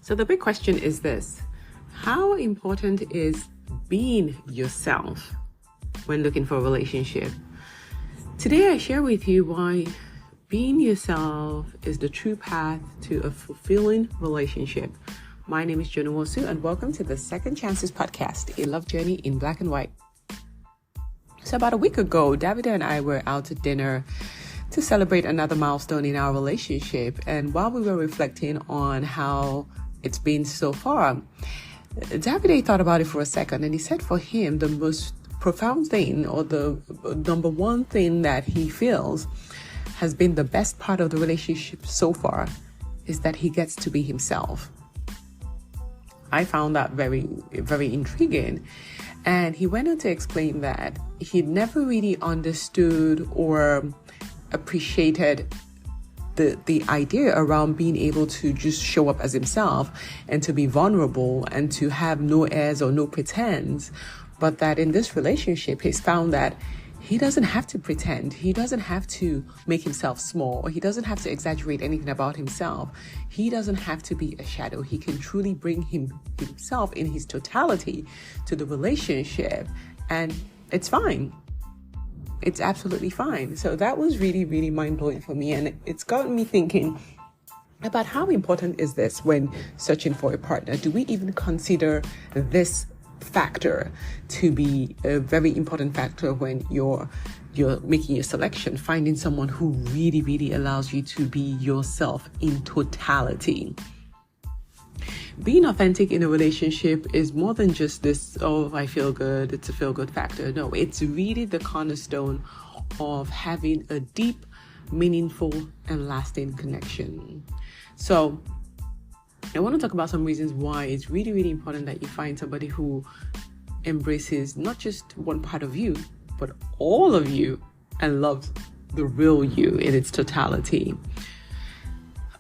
So the big question is this: how important is being yourself when looking for a relationship? Today I share with you why being yourself is the true path to a fulfilling relationship. My name is Joan Nwosu, and welcome to the Second Chances Podcast, a love journey in black and white. So about a week ago, Davide and I were out to dinner to celebrate another milestone in our relationship. And while we were reflecting on how it's been so far, Davide thought about it for a second, and he said for him, the most profound thing, or the number one thing that he feels has been the best part of the relationship so far, is that he gets to be himself. I found that very, very intriguing. And he went on to explain that he'd never really understood or appreciated the idea around being able to just show up as himself and to be vulnerable and to have no airs or no pretense. But that in this relationship, he's found that he doesn't have to pretend. He doesn't have to make himself small, or he doesn't have to exaggerate anything about himself. He doesn't have to be a shadow. He can truly bring himself in his totality to the relationship, and it's fine. It's absolutely fine. So that was really, really mind-blowing for me, and it's gotten me thinking about how important is this when searching for a partner. Do we even consider this factor to be a very important factor when you're making your selection, finding someone who really, really allows you to be yourself in totality? Being authentic in a relationship is more than just this, oh, I feel good, it's a feel-good factor. No, it's really the cornerstone of having a deep, meaningful, and lasting connection. So I want to talk about some reasons why it's really, really important that you find somebody who embraces not just one part of you, but all of you, and loves the real you in its totality.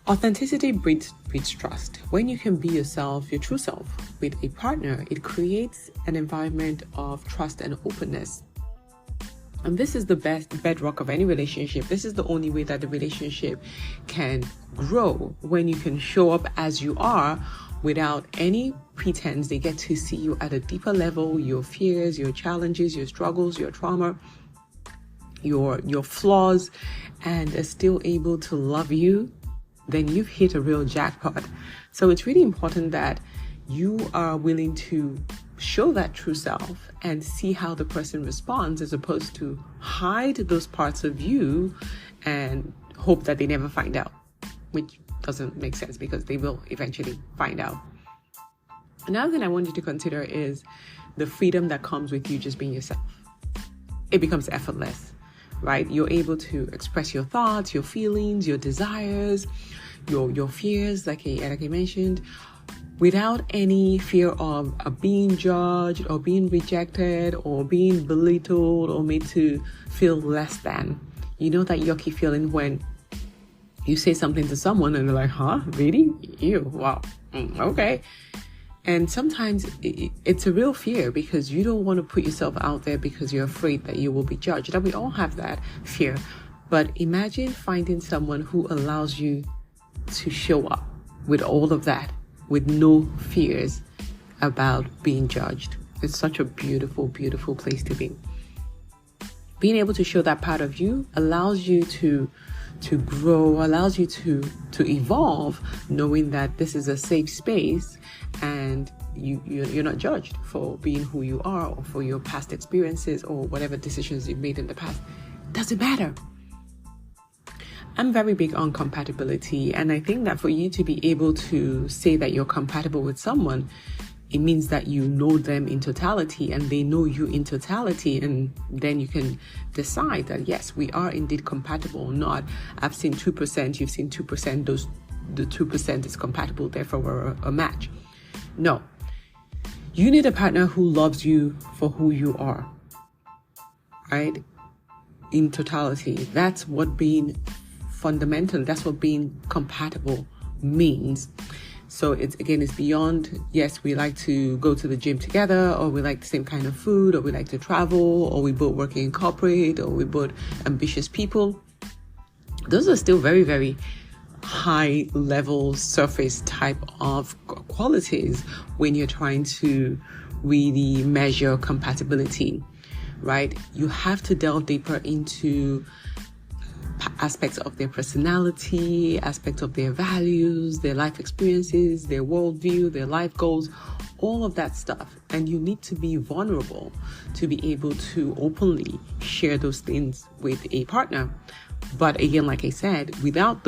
Authenticity breeds trust. When you can be yourself, your true self, with a partner, it creates an environment of trust and openness. And this is the best bedrock of any relationship. This is the only way that the relationship can grow, when you can show up as you are without any pretense. They get to see you at a deeper level, your fears, your challenges, your struggles, your trauma, your flaws, and are still able to love you. Then you've hit a real jackpot. So it's really important that you are willing to show that true self and see how the person responds, as opposed to hide those parts of you and hope that they never find out, which doesn't make sense because they will eventually find out. Another thing I want you to consider is the freedom that comes with you just being yourself. It becomes effortless, right? You're able to express your thoughts, your feelings, your desires, your fears, like I mentioned, without any fear of being judged or being rejected or being belittled or made to feel less than. You know that yucky feeling when you say something to someone and they're like, huh? Really? Ew, wow. Okay. And sometimes it's a real fear because you don't want to put yourself out there because you're afraid that you will be judged. And we all have that fear. But imagine finding someone who allows you to show up with all of that, with no fears about being judged. It's such a beautiful, beautiful place to be. Being able to show that part of you allows you to grow, allows you to evolve, knowing that this is a safe space and you're not judged for being who you are or for your past experiences or whatever decisions you've made in the past. Doesn't matter. I'm very big on compatibility, and I think that for you to be able to say that you're compatible with someone, it means that you know them in totality and they know you in totality, and then you can decide that yes, we are indeed compatible. Not, I've seen 2%, you've seen 2%, the 2% is compatible, therefore we're a match. No. You need a partner who loves you for who you are, right? In totality. That's what being fundamental, that's what being compatible means. So it's beyond, yes, we like to go to the gym together, or we like the same kind of food, or we like to travel, or we both work in corporate, or we both ambitious people. Those are still very, very high level surface type of qualities when you're trying to really measure compatibility, right? You have to delve deeper into aspects of their personality, aspects of their values, their life experiences, their worldview, their life goals, all of that stuff. And you need to be vulnerable to be able to openly share those things with a partner. But again, like I said, without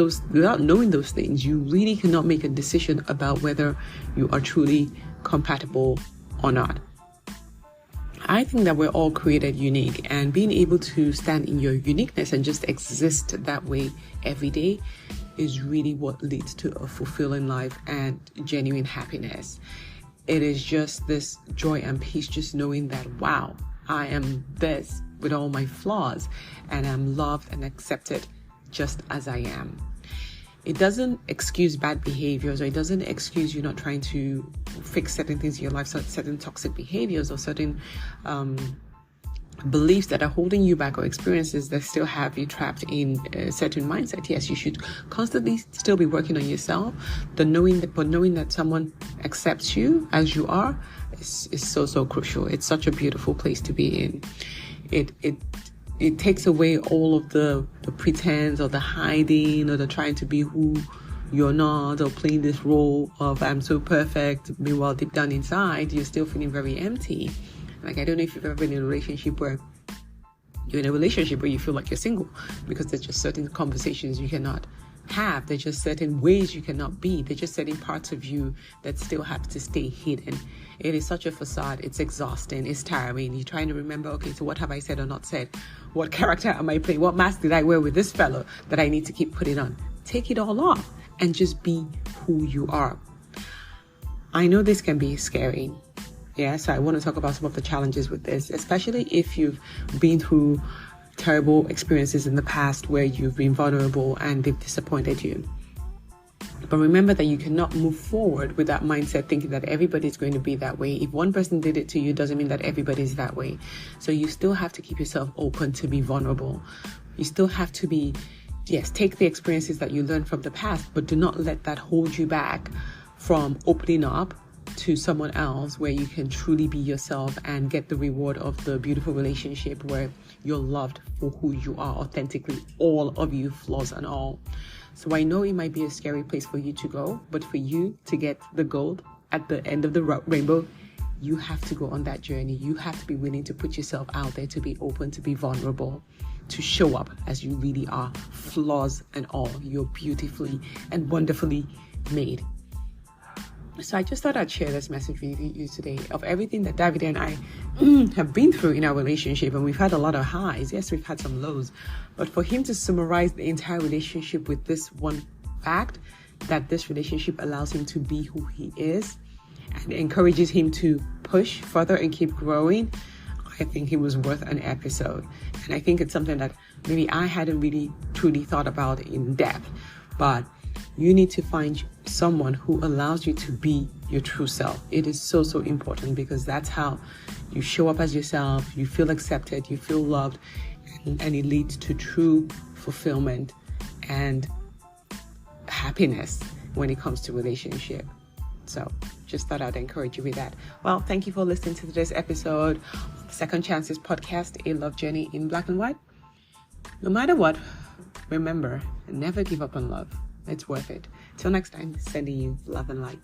knowing those things, you really cannot make a decision about whether you are truly compatible or not. I think that we're all created unique, and being able to stand in your uniqueness and just exist that way every day is really what leads to a fulfilling life and genuine happiness. It is just this joy and peace, just knowing that, wow, I am this with all my flaws, and I'm loved and accepted just as I am. It doesn't excuse bad behaviors, or it doesn't excuse you not trying to fix certain things in your life, certain toxic behaviors or certain beliefs that are holding you back, or experiences that still have you trapped in a certain mindset. Yes, you should constantly still be working on yourself. But knowing that someone accepts you as you are is so crucial. It's such a beautiful place to be in. It takes away all of the pretense or the hiding or the trying to be who you're not, or playing this role of I'm so perfect. Meanwhile, deep down inside, you're still feeling very empty. Like, I don't know if you've ever been in a relationship where you feel like you're single because there's just certain conversations you cannot have. There's just certain ways you cannot be. There's just certain parts of you that still have to stay hidden. It is such a facade. It's exhausting. It's tiring. You're trying to remember, okay, so what have I said or not said? What character am I playing? What mask did I wear with this fellow that I need to keep putting on? Take it all off and just be who you are. I know this can be scary. Yeah, so I want to talk about some of the challenges with this, especially if you've been through terrible experiences in the past where you've been vulnerable and they've disappointed you. But remember that you cannot move forward with that mindset thinking that everybody's going to be that way. If one person did it to you, doesn't mean that everybody's that way. So you still have to keep yourself open to be vulnerable. You still have to be, yes, take the experiences that you learned from the past, but do not let that hold you back from opening up to someone else where you can truly be yourself and get the reward of the beautiful relationship where you're loved for who you are authentically, all of you, flaws and all. So I know it might be a scary place for you to go, but for you to get the gold at the end of the rainbow, you have to go on that journey. You have to be willing to put yourself out there, to be open, to be vulnerable, to show up as you really are, flaws and all. You're beautifully and wonderfully made. So I just thought I'd share this message with you today of everything that David and I have been through in our relationship. And we've had a lot of highs. Yes, we've had some lows. But for him to summarize the entire relationship with this one fact, that this relationship allows him to be who he is and encourages him to push further and keep growing, I think it was worth an episode. And I think it's something that maybe I hadn't really truly thought about in depth. But you need to find someone who allows you to be your true self. It is so important, because that's how you show up as yourself, you feel accepted, you feel loved, and it leads to true fulfillment and happiness when it comes to relationship. So just thought I'd encourage you with that. Well, thank you for listening to this episode of the Second Chances podcast, A Love Journey in Black and White. No matter what, remember, never give up on love. It's worth it. Till next time, sending you love and light.